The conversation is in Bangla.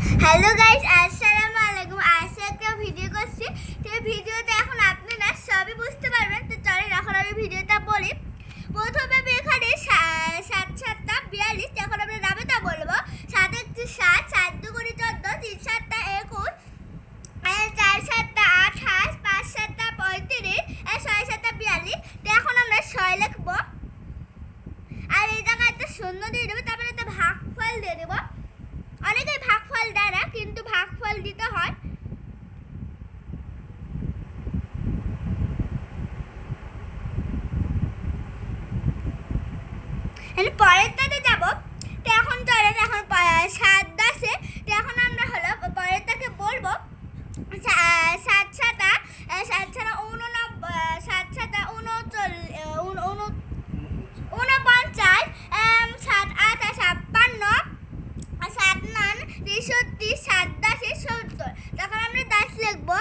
হ্যালো গাইস, আসসালামু আলাইকুম। আজকে একটা ভিডিও করছি। তো ভিডিওতে এখন আপনারা সবই বুঝতে পারবেন। তো চলেন এখন আমি ভিডিওটা বলি। প্রথমে আমি এখানে 7 7টা 42, এখন আমরা নামেটা বলবো। 7 1 7, 7 2 14, 3 7 21, 4 7 28, 5 7 35, 6 7 42। তো এখন আমরা 6 লিখবো, আর এই জায়গায় একটা শূন্য দিয়ে দেবো, তারপরে একটা ভাগফল দিয়ে দেবো। অনেকেই ভাগফল দেয় না, কিন্তু ভাগফল দিতে হয়। পরেরটাতে যাবো। তো এখন চলেন, এখন 7 10-এ। তো এখন আমরা হলো পরেরটাকে বলবো 7 7 7 7 7 49, 7 7 49, 7 8 56, 7 9 63, 7 10 70। তখন আমরা 10 লিখবো।